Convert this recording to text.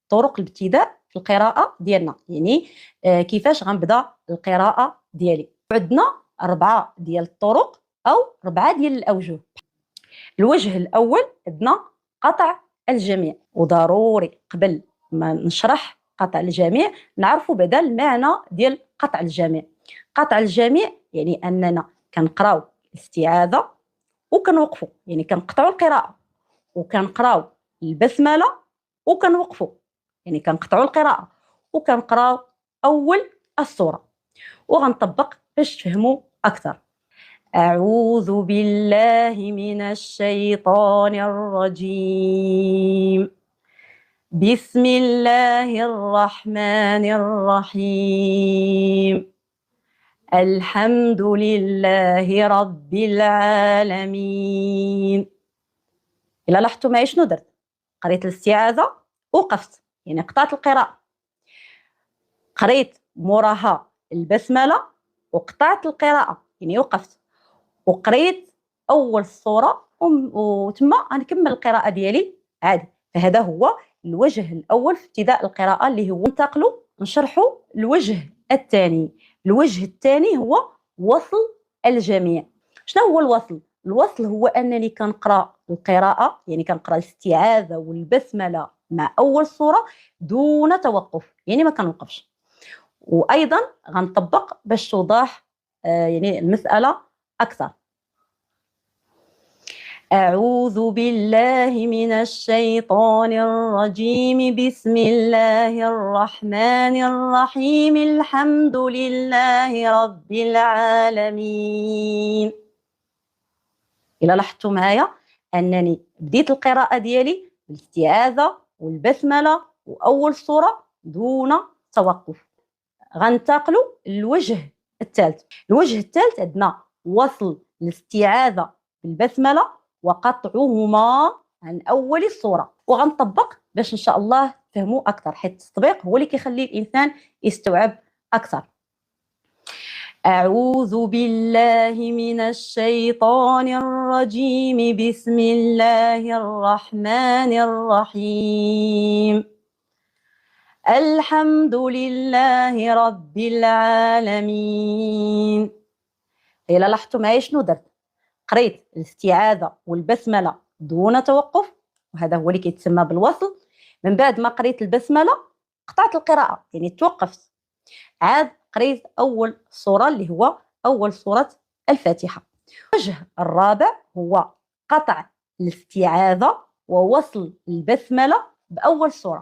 طرق الابتداء في القراءة ديالنا، يعني كيفاش غنبدا القراءة ديالي. عندنا 4 ديال الطرق أو 4 ديال الأوجه. الوجه الأول عندنا قطع الجميع، وضروري قبل ما نشرح قطع الجميع نعرفوا بعدا المعنى ديال قطع الجميع. قطع الجميع يعني أننا كنقراو الاستعاذة وكنوقفوا، يعني كنقطعوا القراءة وكنقراو البسملة وكنوقفوا، يعني كنقطعوا القراءة وكنقراو أول السورة. وغنطبق باش تفهموا أكثر. أعوذ بالله من الشيطان الرجيم. بسم الله الرحمن الرحيم. الحمد لله رب العالمين. إلا لاحظتوا معي شنو درت؟ قريت الاستعاذة وقفت، يعني قطعت القراءة. قريت موراها البسملة وقطعت القراءة، يعني وقفت. وقريت أول السورة وتما غنكمل القراءة ديالي عادي. فهذا هو الوجه الأول في ابتداء القراءة، اللي هو ننتقلوا نشرحوا الوجه الثاني. الوجه الثاني هو وصل الجميع. شنو هو الوصل؟ الوصل هو أنني كنقرأ القراءة، يعني كنقرأ الاستعاذة والبسملة مع أول سورة دون توقف، يعني ما كنوقفش. وأيضا غنطبق باش توضح يعني المسألة أكثر. أعوذ بالله من الشيطان الرجيم. بسم الله الرحمن الرحيم. الحمد لله رب العالمين. إلا لاحظتوا معايا أنني بديت القراءة ديالي بالاستعاذة والبسملة وأول سورة دون توقف. غنتقلوا للوجه الثالث. الوجه الثالث عندنا وصل الاستعاذة بالبسملة وقطعهما عن أول السورة. وغنطبق باش إن شاء الله تفهموا أكثر، حيث التطبيق هو اللي كيخلي الإنسان يستوعب أكثر. أعوذ بالله من الشيطان الرجيم. بسم الله الرحمن الرحيم. الحمد لله رب العالمين. إلا لاحظتوا معايا شنو درت؟ قريت الاستعاذة والبسملة دون توقف، وهذا هو اللي كيتسمى بالوصل. من بعد ما قريت البسملة قطعت القراءة، يعني توقفت. عاد قريت أول سورة اللي هو أول سورة الفاتحة. الوجه الرابع هو قطع الاستعاذة ووصل البسملة بأول سورة.